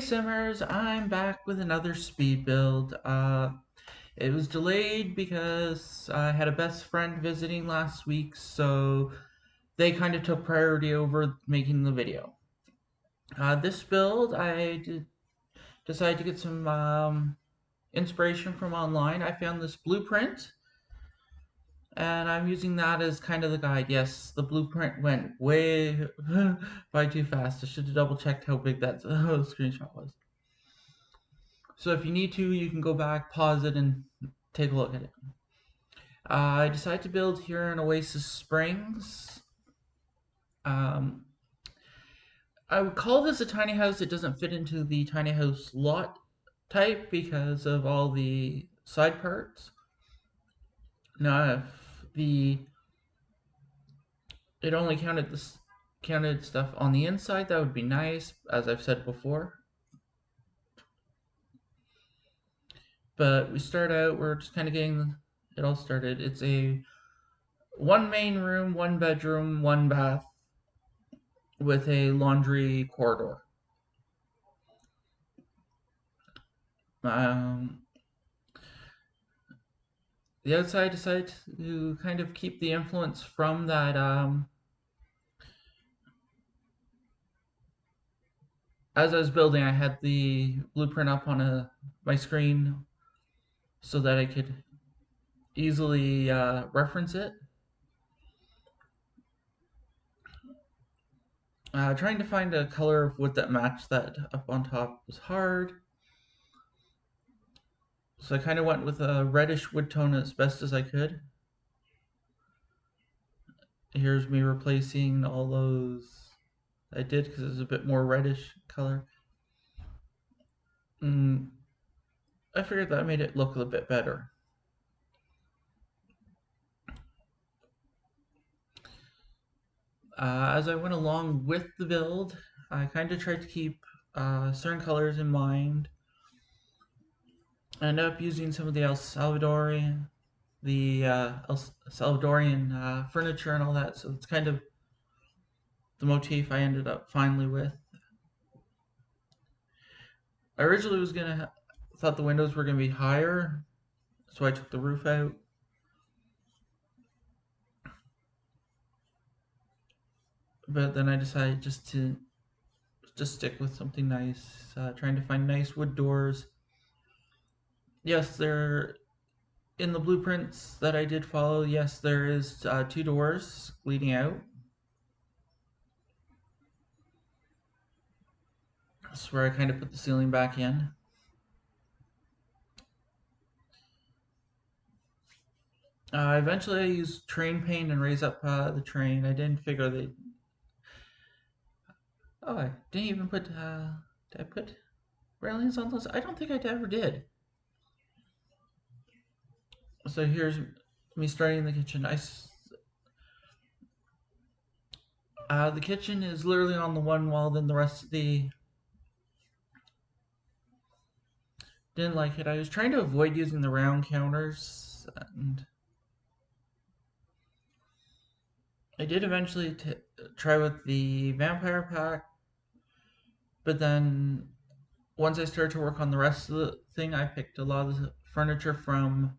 Hey Simmers, I'm back with another speed build. It was delayed because I had a best friend visiting last week, so they kind of took priority over making the video. This build, decided to get some inspiration from online. I found this blueprint, and I'm using that as kind of the guide. Yes, the blueprint went way by too fast. I should have double checked how big that screenshot was. So if you need to, you can go back, pause it, and take a look at it. I decided to build here in Oasis Springs. Um, I would call this a tiny house. It doesn't fit into the tiny house lot type because of all the side parts. Now, if it only counted stuff on the inside, that would be nice, as I've said before. But we start out, we're just kind of getting it all started. It's a one main room, one bedroom, one bath with a laundry corridor. Um, the outside decided to kind of keep the influence from that. As I was building, I had the blueprint up on my screen so that I could easily reference it. Trying to find a color of wood that matched that up on top was hard. So I kind of went with a reddish wood tone as best as I could. Here's me replacing all those I did because it's a bit more reddish color. I figured that made it look a bit better. As I went along with the build, I kind of tried to keep certain colors in mind. I ended up using some of the El Salvadorian furniture and all that, so it's kind of the motif I ended up finally with. I originally thought the windows were gonna be higher, so I took the roof out. But then I decided just stick with something nice, trying to find nice wood doors. Yes, they're in the blueprints that I did follow. Yes, there is two doors leading out. That's where I kind of put the ceiling back in. Eventually, I used train paint and raise up the train. I didn't figure they. Oh, I didn't even put. Did I put railings on those? I don't think I ever did. So here's me starting in the kitchen. The kitchen is literally on the one wall. Then the rest of the didn't like it. I was trying to avoid using the round counters, and I did eventually try with the vampire pack, but then once I started to work on the rest of the thing, I picked a lot of the furniture from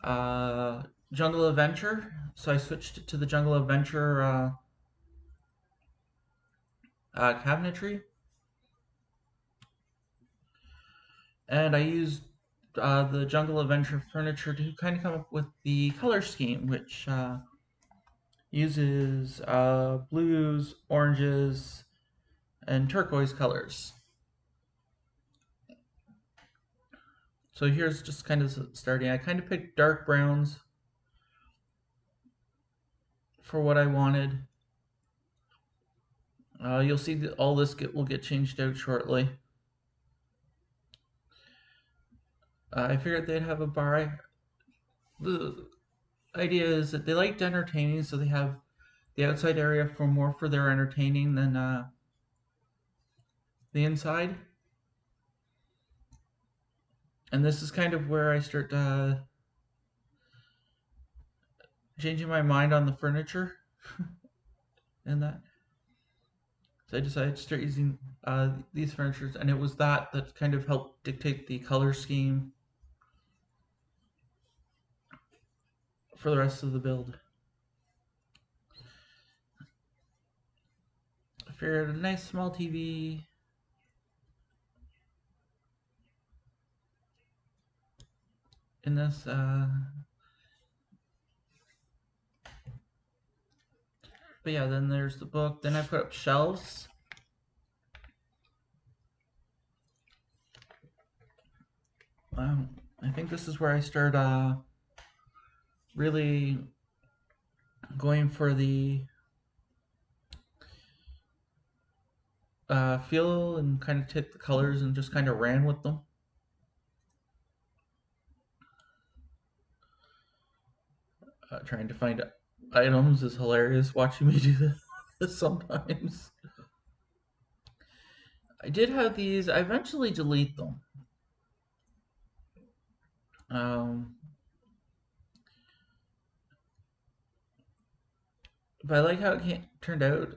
uh, Jungle Adventure. So I switched it to the Jungle Adventure cabinetry, and I used the Jungle Adventure furniture to kind of come up with the color scheme, which uses blues, oranges, and turquoise colors. So here's just kind of starting. I kind of picked dark browns for what I wanted. You'll see that all this will get changed out shortly. I figured they'd have a bar. The idea is that they liked entertaining, so they have the outside area for their entertaining than the inside. And this is kind of where I start changing my mind on the furniture and that. So I decided to start using these furnitures, and it was that kind of helped dictate the color scheme for the rest of the build. I figured a nice small TV in this. But yeah, then there's the book. Then I put up shelves. I think this is where I start really going for the feel and kind of took the colors and just kind of ran with them. Trying to find items is hilarious watching me do this sometimes. I did have these. I eventually delete them. Um, but I like how it turned out.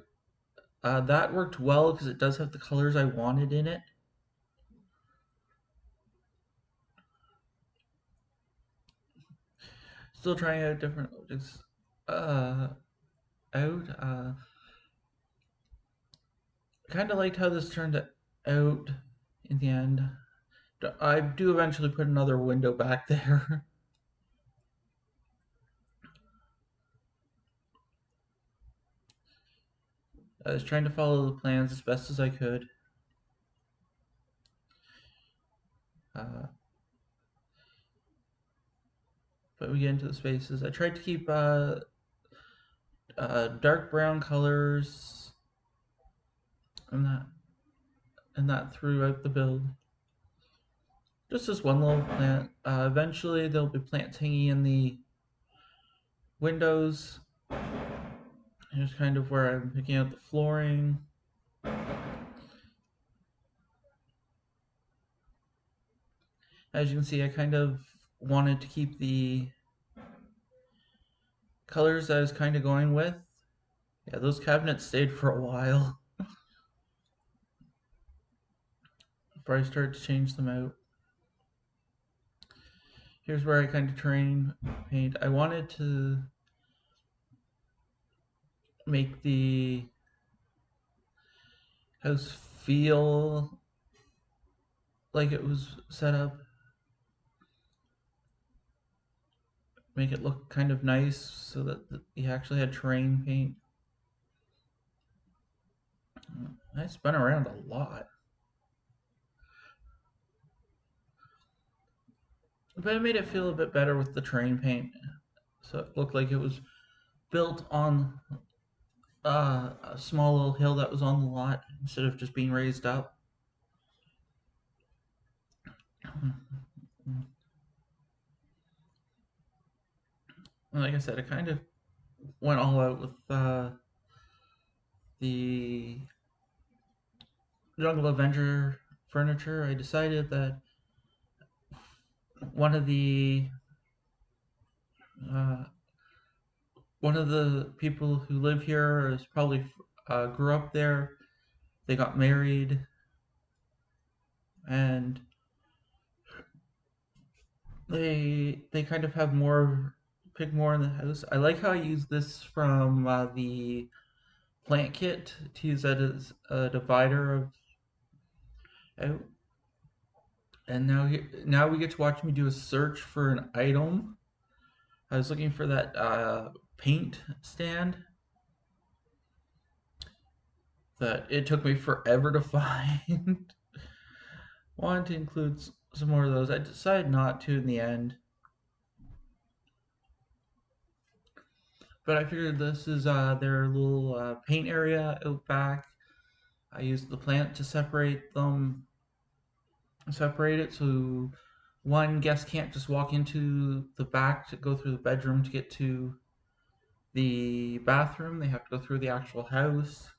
That worked well because it does have the colors I wanted in it. Still trying out different objects out. Kind of liked how this turned out in the end. I do eventually put another window back there. I was trying to follow the plans as best as I could. Uh, but we get into the spaces. I tried to keep dark brown colors and that throughout the build. Just this one little plant. Eventually, there'll be plants hanging in the windows. Here's kind of where I'm picking out the flooring. As you can see, I kind of wanted to keep the colors I was kind of going with. Yeah, those cabinets stayed for a while before I started to change them out. Here's where I kind of paint. I wanted to make the house feel like it was set up. Make it look kind of nice so that you actually had terrain paint. I spun around a lot. But it made it feel a bit better with the terrain paint. So it looked like it was built on a small little hill that was on the lot instead of just being raised up. Like I said, it kind of went all out with the Jungle Avenger furniture. I decided that one of the uh, one of the people who live here is probably grew up there. They got married, and they kind of have more pick more in the house. I like how I use this from the plant kit to use that as a divider of out. And now we get to watch me do a search for an item. I was looking for that paint stand that it took me forever to find. Wanted to include some more of those. I decided not to in the end. But I figured this is their little paint area out back. I used the plant to separate it so one guest can't just walk into the back to go through the bedroom to get to the bathroom. They have to go through the actual house.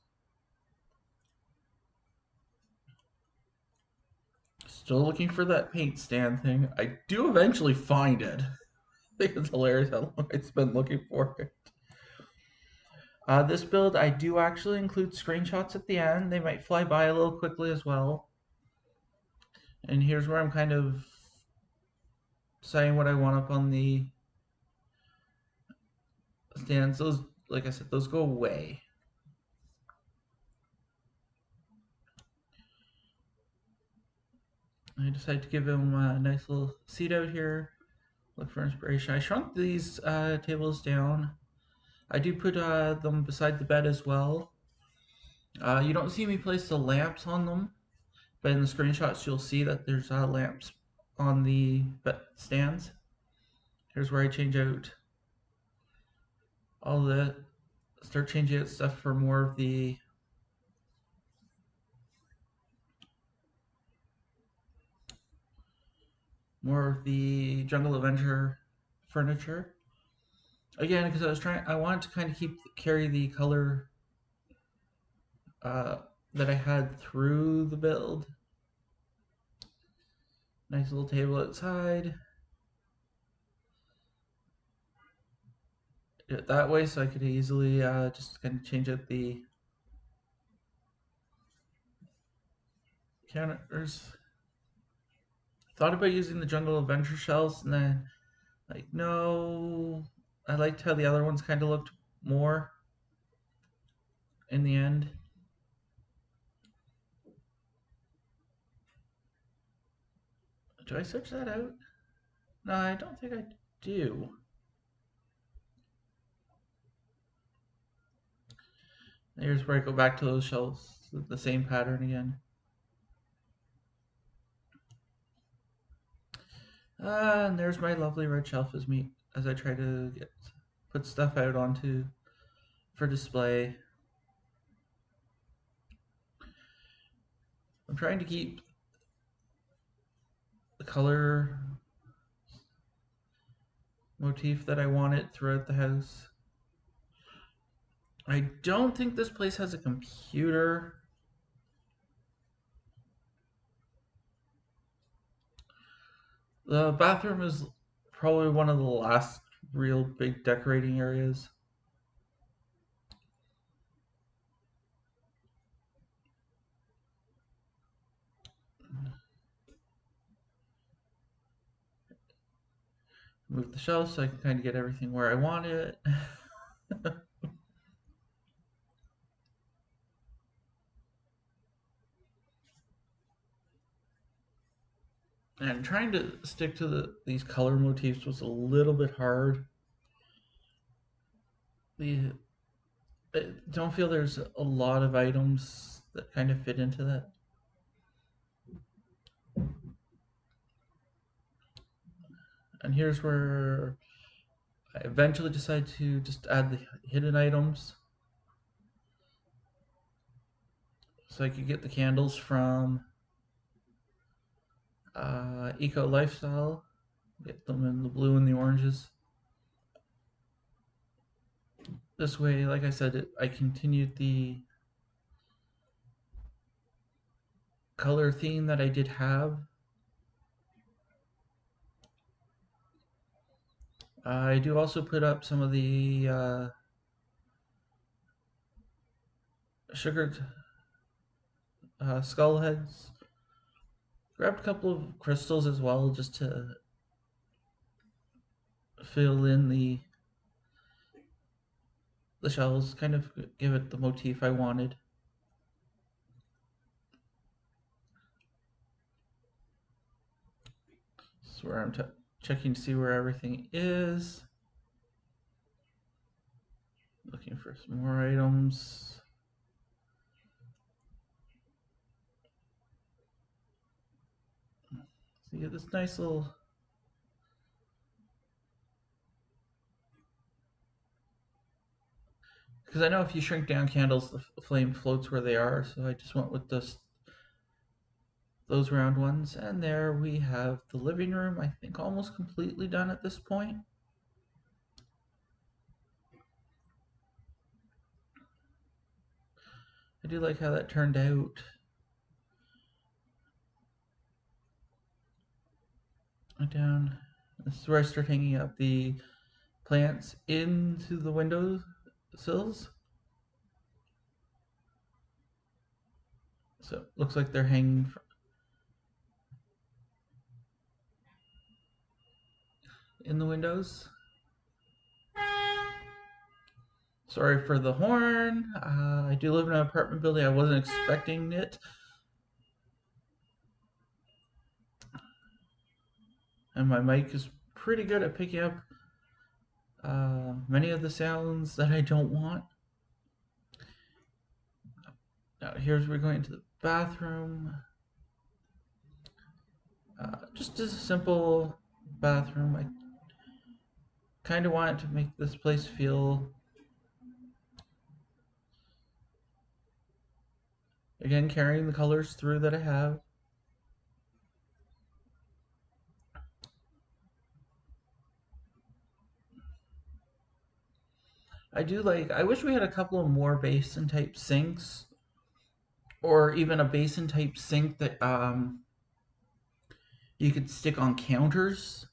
Still looking for that paint stand thing. I do eventually find it. I think it's hilarious how long I spent looking for it. This build, I do actually include screenshots at the end. They might fly by a little quickly as well. And here's where I'm kind of saying what I want up on the stands. Those, like I said, those go away. I decided to give him a nice little seat out here. Look for inspiration. I shrunk these tables down. I do put them beside the bed as well. You don't see me place the lamps on them, but in the screenshots you'll see that there's lamps on the stands. Here's where I change out all the start changing out stuff for more of the Jungle Adventure furniture. Again, because I wanted to kind of carry the color uh, that I had through the build. Nice little table outside. Did it that way so I could easily just kind of change out the counters. Thought about using the Jungle Adventure shells, and then like no, I liked how the other ones kind of looked more in the end. Do I switch that out? No, I don't think I do. Here's where I go back to those shells, the same pattern again. And there's my lovely red shelf as I try to put stuff out onto for display. I'm trying to keep the color motif that I wanted throughout the house. I don't think this place has a computer. The bathroom is probably one of the last real big decorating areas. Move the shelves so I can kind of get everything where I want it. And trying to stick to these color motifs was a little bit hard. I don't feel there's a lot of items that kind of fit into that. And here's where I eventually decided to just add the hidden items. So I could get the candles from Eco Lifestyle, get them in the blue and the oranges. This way, like I said, I continued the color theme that I did have. I do also put up some of the sugared skull heads. Grabbed a couple of crystals as well just to fill in the shells, kind of give it the motif I wanted. This is where I'm checking to see where everything is. Looking for some more items. So you get this nice little because I know if you shrink down candles, the flame floats where they are. So I just went with those round ones. And there we have the living room, I think almost completely done at this point. I do like how that turned out. Down. This is where I start hanging up the plants into the window sills. So it looks like they're hanging in the windows. Sorry for the horn. I do live in an apartment building. I wasn't expecting it. And my mic is pretty good at picking up many of the sounds that I don't want. Now, here's we're going to the bathroom. Just a simple bathroom. I kind of want to make this place feel, again, carrying the colors through that I have. I wish we had a couple of more basin type sinks, or even a basin type sink that you could stick on counters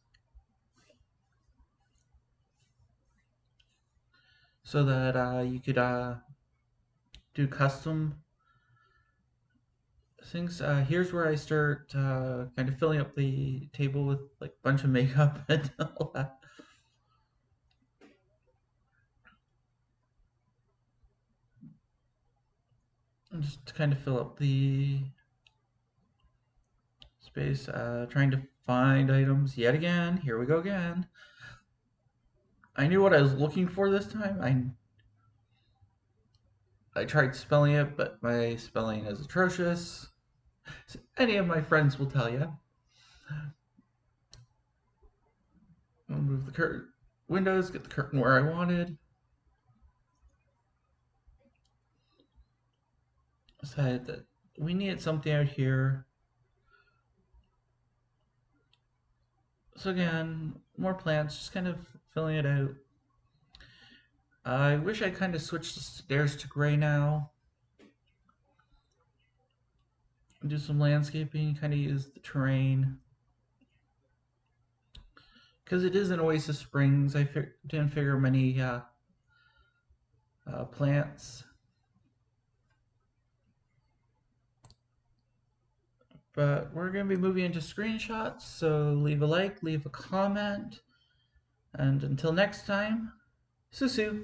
so that you could do custom things. Here's where I start kind of filling up the table with like a bunch of makeup and all that. And just to kind of fill up the space, trying to find items yet again. Here we go again. I knew what I was looking for this time. I tried spelling it, but my spelling is atrocious. So any of my friends will tell you. I'll move the curtain windows, get the curtain where I wanted. Decided that we needed something out here. So again, more plants, just kind of filling it out. I wish I kind of switched the stairs to gray now. Do some landscaping, kind of use the terrain. Because it is an Oasis Springs, I didn't figure many plants. But we're going to be moving into screenshots, so leave a like, leave a comment, and until next time, Susu.